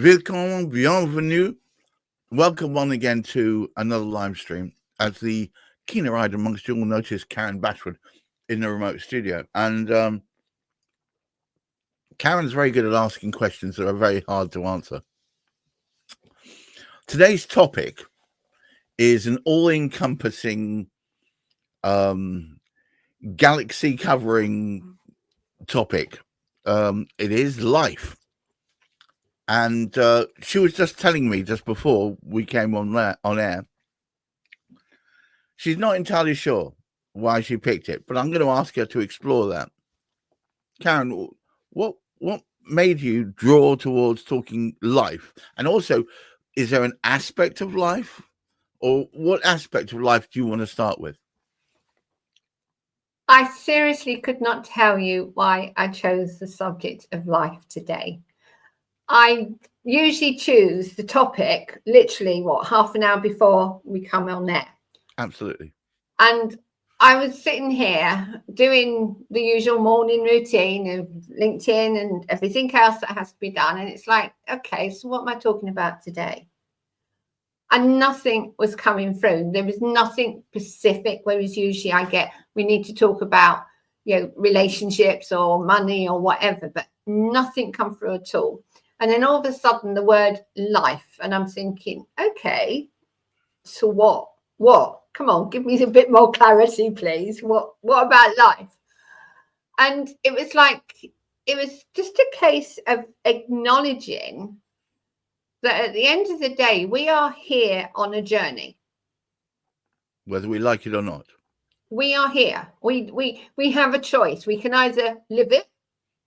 Willkommen, bienvenue. Welcome on again to another live stream. As the keener eyed amongst you will notice Karen Bashford in the remote studio. And Karen's very good at asking questions that are very hard to answer. Today's topic is an all-encompassing, galaxy-covering topic. It is life. And she was just telling me just before we came on air, she's not entirely sure why she picked it, but I'm going to ask her to explore that. Karen, what made you draw towards talking life? And also, is there an aspect of life, or what aspect of life do you want to start with? I seriously could not tell you why I chose the subject of life today. I usually choose the topic literally, half an hour before we come on there. Absolutely. And I was sitting here doing the usual morning routine of LinkedIn and everything else that has to be done. And it's like, okay, so what am I talking about today? And nothing was coming through. There was nothing specific, whereas usually we need to talk about, relationships or money or whatever, but nothing come through at all. And then all of a sudden the word life, and I'm thinking, okay, so what? Come on, give me a bit more clarity, please. What about life? And it was just a case of acknowledging that at the end of the day, we are here on a journey. Whether we like it or not. We are here. We have a choice. We can either live it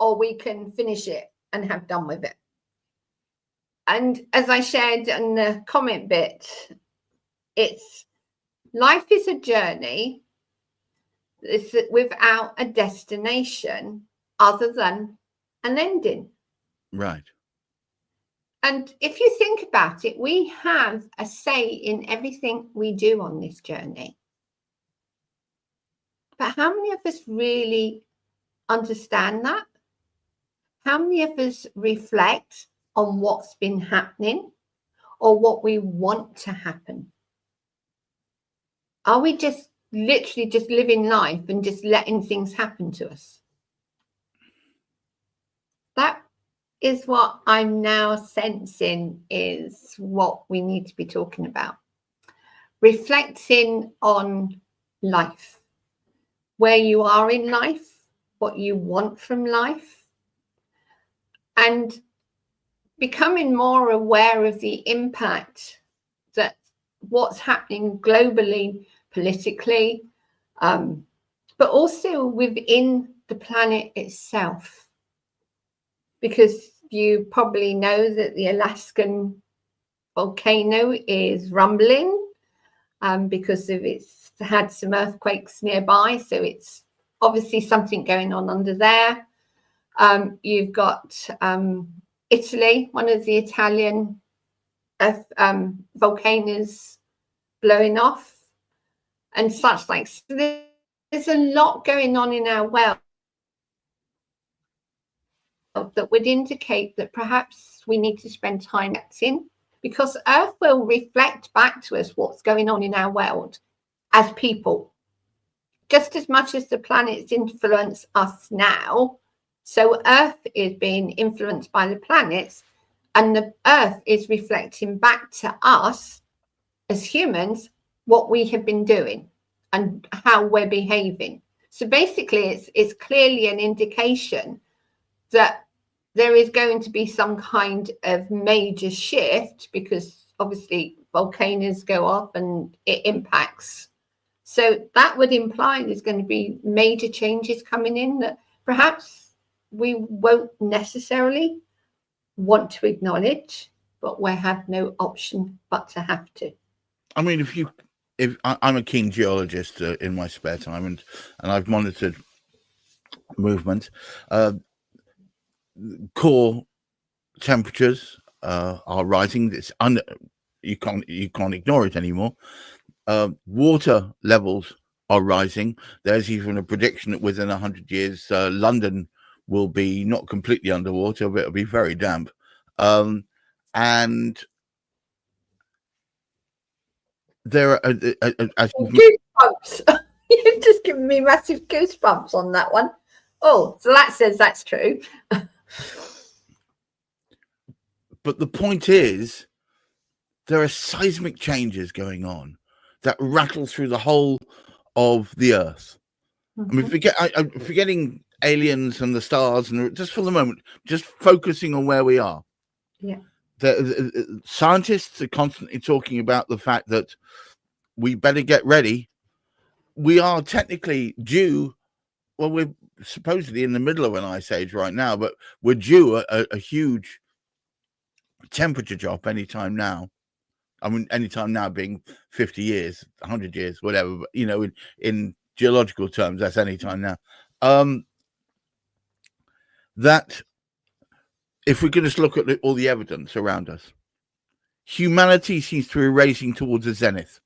or we can finish it and have done with it. And as I shared in the comment bit, life is a journey. It's without a destination other than an ending. Right. And if you think about it, we have a say in everything we do on this journey. But how many of us really understand that? How many of us reflect on what's been happening or what we want to happen? Are we just literally just living life and just letting things happen to us? That is what I'm now sensing is what we need to be talking about. Reflecting on life, where you are in life, what you want from life, and becoming more aware of the impact that what's happening globally, politically, but also within the planet itself. Because you probably know that the Alaskan volcano is rumbling because it's had some earthquakes nearby. So it's obviously something going on under there. You've got Italy, one of the Italian volcanoes blowing off and such like. So there's a lot going on in our world that would indicate that perhaps we need to spend time acting, because Earth will reflect back to us what's going on in our world as people. Just as much as the planets influence us now, so Earth is being influenced by the planets, and the Earth is reflecting back to us as humans what we have been doing and how we're behaving. So basically, it's clearly an indication that there is going to be some kind of major shift, because obviously volcanoes go up and it impacts. So that would imply there's going to be major changes coming in that perhaps we won't necessarily want to acknowledge, but we have no option but to have to. I mean, if I'm a keen geologist in my spare time, and I've monitored movement, core temperatures are rising. You can't ignore it anymore. Water levels are rising. There's even a prediction that within 100 years, London will be not completely underwater, but it'll be very damp. And there are, goosebumps. You've just given me massive goosebumps on that one. Oh, so that says that's true. but the point is, there are seismic changes going on that rattle through the whole of the Earth. I mean, I'm forgetting aliens and the stars, and just for the moment, just focusing on where we are. Yeah. The scientists are constantly talking about the fact that we better get ready. We are technically due. Well, we're supposedly in the middle of an ice age right now, but we're due a huge temperature drop anytime now. I mean, anytime now being 50 years, 100 years, whatever. But, you know, in geological terms, that's anytime now. That if we can just look at all the evidence around us, humanity seems to be racing towards a zenith.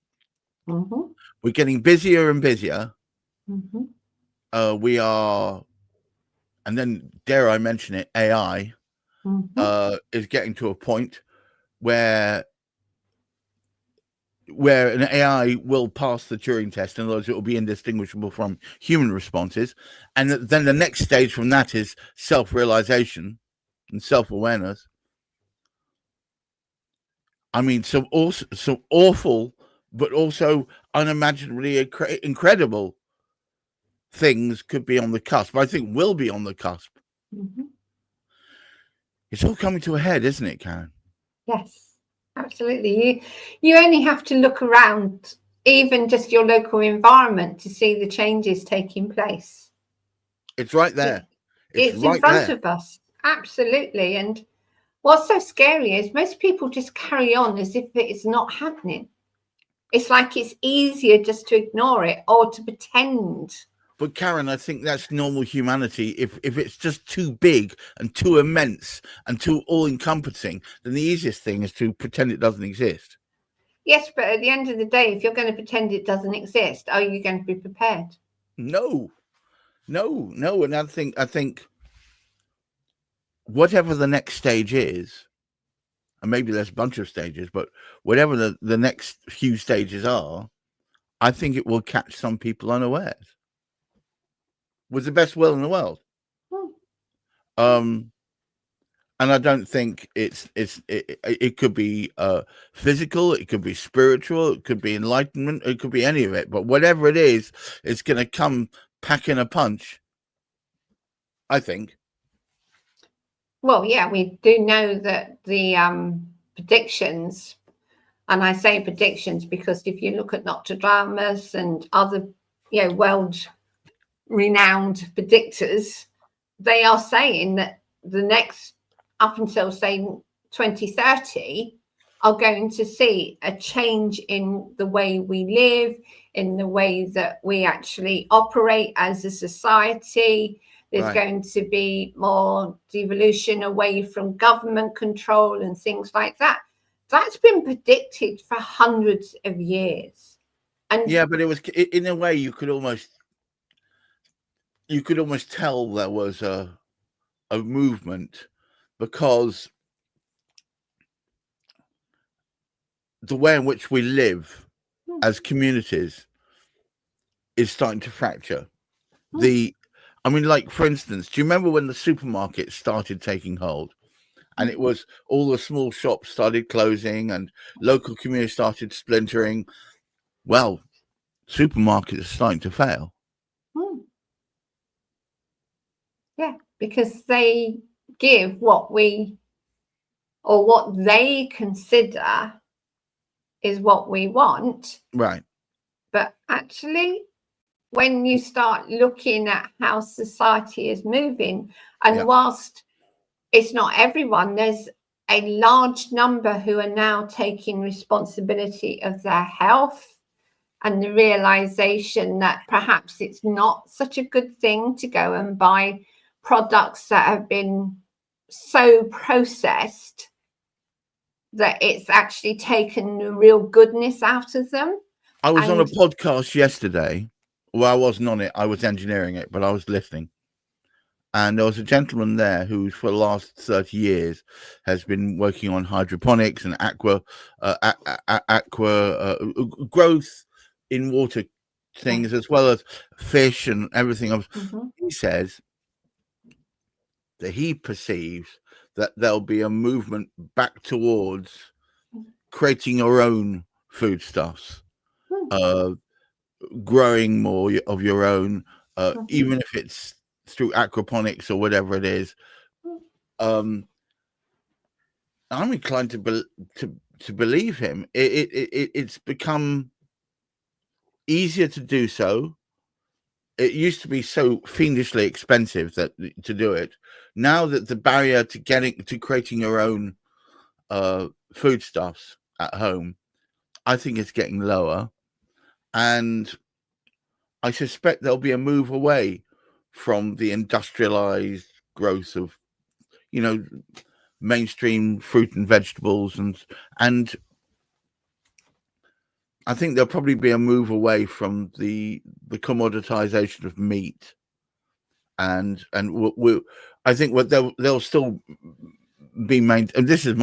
We're getting busier and busier. We are, and then dare I mention it, AI is getting to a point where an AI will pass the Turing test, in other words, it will be indistinguishable from human responses. And then the next stage from that is self-realization and self-awareness. I mean, some awful, but also unimaginably incredible things could be on the cusp. I think will be on the cusp. It's all coming to a head, isn't it, Karen? Yes. Absolutely. You only have to look around, even just your local environment, to see the changes taking place. It's right there. It's right in front of us. Absolutely. And what's so scary is most people just carry on as if it's not happening. It's like it's easier just to ignore it or to pretend. But Karen, I think that's normal humanity. If it's just too big and too immense and too all-encompassing, then the easiest thing is to pretend it doesn't exist. Yes, but at the end of the day, if you're going to pretend it doesn't exist, are you going to be prepared? No. And I think whatever the next stage is, and maybe there's a bunch of stages, but whatever the next few stages are, I think it will catch some people unawares. With the best will in the world. And I don't think it could be physical, it could be spiritual, it could be enlightenment, it could be any of it. But whatever it is, it's going to come packing a punch, I think. Well, yeah, we do know that the predictions, and I say predictions because if you look at Nostradamus and other, world-renowned predictors, they are saying that the next, up until say 2030, are going to see a change in the way we live, in the way that we actually operate as a society. There's going to be more devolution away from government control and things like that. That's been predicted for hundreds of years. And yeah, but it was, in a way, you could almost tell there was a movement, because the way in which we live as communities is starting to fracture. Like, for instance, do you remember when the supermarkets started taking hold, and it was all the small shops started closing and local communities started splintering? Well, supermarkets are starting to fail. Yeah, because they give what they consider is what we want. Right. But actually, when you start looking at how society is moving, and whilst it's not everyone, there's a large number who are now taking responsibility of their health and the realization that perhaps it's not such a good thing to go and buy products that have been so processed that it's actually taken the real goodness out of them. I was on a podcast yesterday. Well, I wasn't on it. I was engineering it, but I was listening. and there was a gentleman there who, for the last 30 years, has been working on hydroponics and aqua growth in water things, as well as fish and everything else. He says that he perceives that there'll be a movement back towards creating your own foodstuffs, growing more of your own, even if it's through aquaponics or whatever it is. I'm inclined to believe him. It's become easier to do so. It used to be so fiendishly expensive to do it. Now that the barrier to creating your own foodstuffs at home, I think it's getting lower, and I suspect there'll be a move away from the industrialized growth of, mainstream fruit and vegetables, and I think there'll probably be a move away from the commoditization of meat, and I think what they'll still be maintained. And this is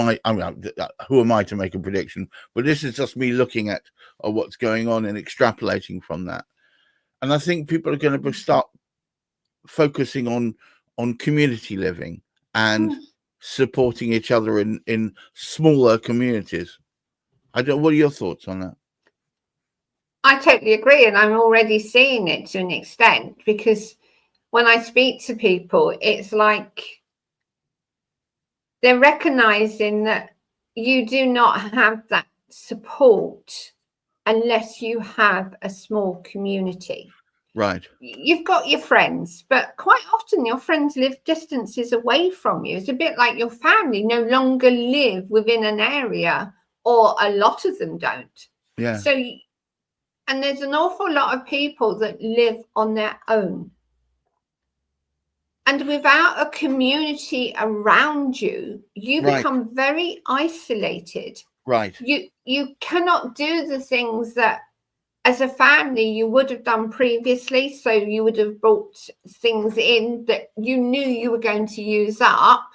who am I to make a prediction? But this is just me looking at what's going on and extrapolating from that. And I think people are going to start focusing on community living and supporting each other in smaller communities. What are your thoughts on that? I totally agree, and I'm already seeing it to an extent, because when I speak to people, it's like they're recognizing that you do not have that support unless you have a small community. Right. You've got your friends, but quite often your friends live distances away from you. It's a bit like your family no longer live within an area, or a lot of them don't. Yeah. So, and there's an awful lot of people that live on their own. And without a community around you, you become very isolated. Right. You cannot do the things that as a family you would have done previously. So you would have brought things in that you knew you were going to use up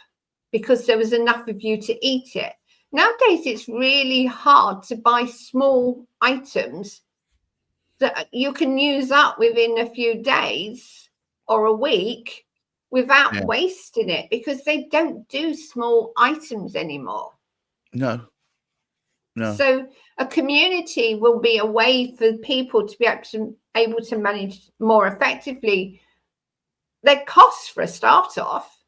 because there was enough of you to eat it. Nowadays, it's really hard to buy small items that you can use up within a few days or a week without wasting it, because they don't do small items anymore. No. So a community will be a way for people to be able to manage more effectively their costs for a start off,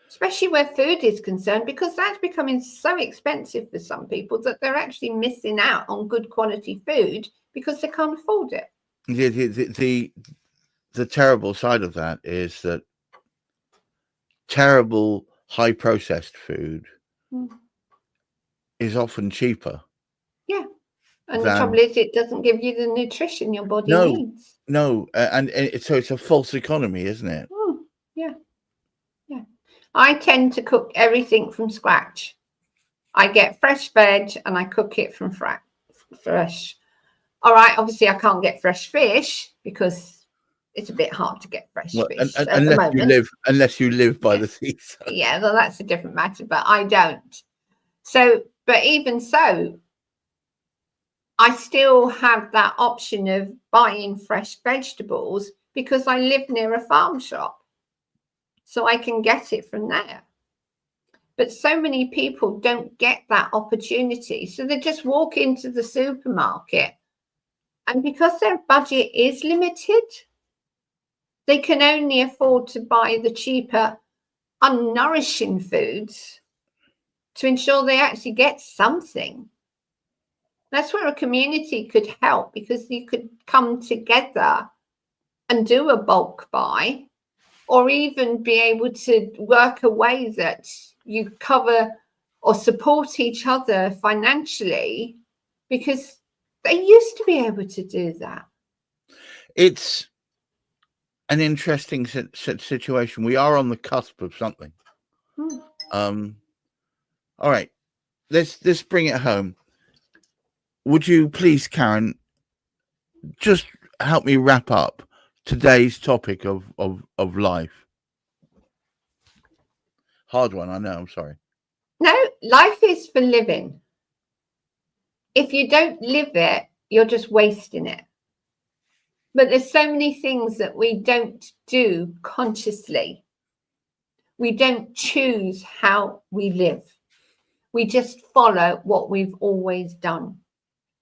especially where food is concerned, because that's becoming so expensive for some people that they're actually missing out on good quality food because they can't afford it. The terrible side of that is that terrible high processed food is often cheaper. Yeah. And the trouble is, it doesn't give you the nutrition your body needs. No. And so it's a false economy, isn't it? Yeah. I tend to cook everything from scratch. I get fresh veg and I cook it from fresh. All right. Obviously, I can't get fresh fish because it's a bit hard to get fresh fish at the moment. Unless you live by the seaside. Yeah, well, that's a different matter, but I don't. So, but even so, I still have that option of buying fresh vegetables because I live near a farm shop. So I can get it from there. But so many people don't get that opportunity. So they just walk into the supermarket, and because their budget is limited, they can only afford to buy the cheaper, unnourishing foods to ensure they actually get something. That's where a community could help, because you could come together and do a bulk buy, or even be able to work a way that you cover or support each other financially, because they used to be able to do that. It's an interesting situation. We are on the cusp of something. All right, let's bring it home. Would you please, Karen, just help me wrap up today's topic of life? Hard one, I know. I'm sorry. No, life is for living. If you don't live it, you're just wasting it. But there's so many things that we don't do consciously. We don't choose how we live. We just follow what we've always done.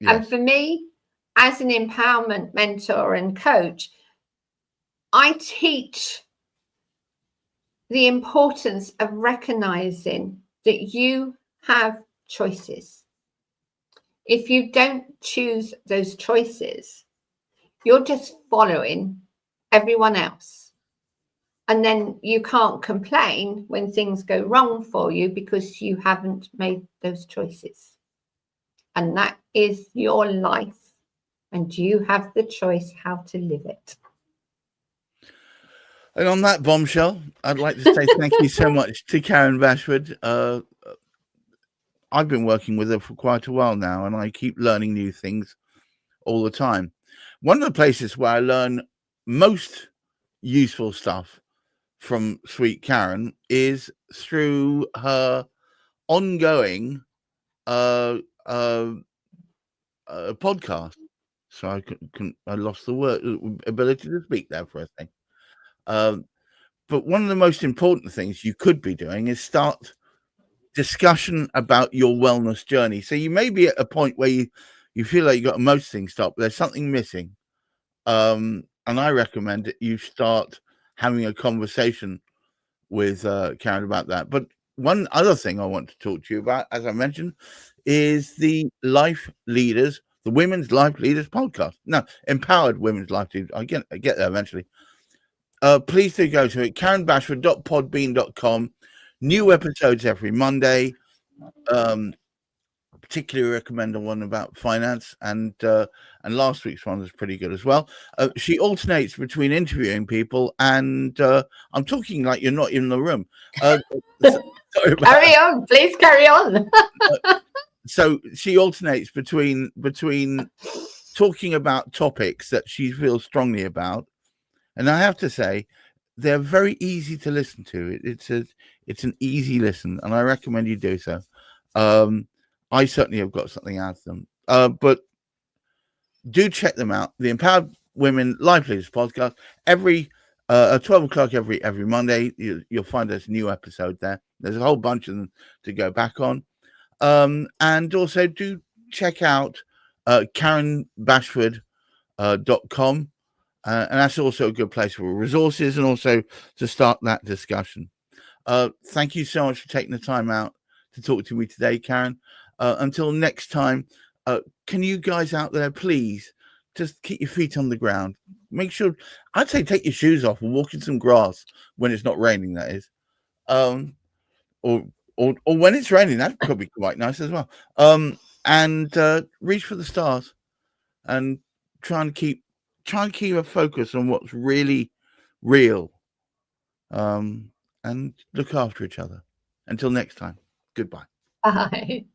Yes. And for me, as an empowerment mentor and coach, I teach the importance of recognizing that you have choices. If you don't choose those choices, you're just following everyone else. And then you can't complain when things go wrong for you because you haven't made those choices. And that is your life. And you have the choice how to live it. And on that bombshell, I'd like to say thank you so much to Karen Bashford. I've been working with her for quite a while now, and I keep learning new things all the time. One of the places where I learn most useful stuff from Sweet Karen is through her ongoing podcast. So I lost the ability to speak there for a second. But one of the most important things you could be doing is start discussion about your wellness journey. So you may be at a point where you feel like you got most things stopped, but there's something missing. And I recommend that you start having a conversation with Karen about that. But one other thing I want to talk to you about, as I mentioned, is the Life Leaders, the Women's Life Leaders podcast. No, Empowered Women's Life Leaders. I get there eventually. Please do go to it, karenbashford.podbean.com. New episodes every Monday. Particularly recommend the one about finance, and last week's one was pretty good as well. She alternates between interviewing people and I'm talking like you're not in the room. Carry on, please carry on. So she alternates between talking about topics that she feels strongly about, and I have to say they're very easy to listen to. It's an easy listen, and I recommend you do so. I certainly have got something out of them. But do check them out. The Empowered Women Life Leaders podcast, every 12 o'clock every Monday. You'll find there's a new episode there. There's a whole bunch of them to go back on. And also do check out KarenBashford.com. And that's also a good place for resources and also to start that discussion. Thank you so much for taking the time out to talk to me today, Karen. Until next time, can you guys out there please just keep your feet on the ground? Make sure, I'd say take your shoes off and walk in some grass when it's not raining, that is. Or when it's raining, that could be quite nice as well. And reach for the stars and try and keep a focus on what's really real. And look after each other. Until next time, goodbye. Bye.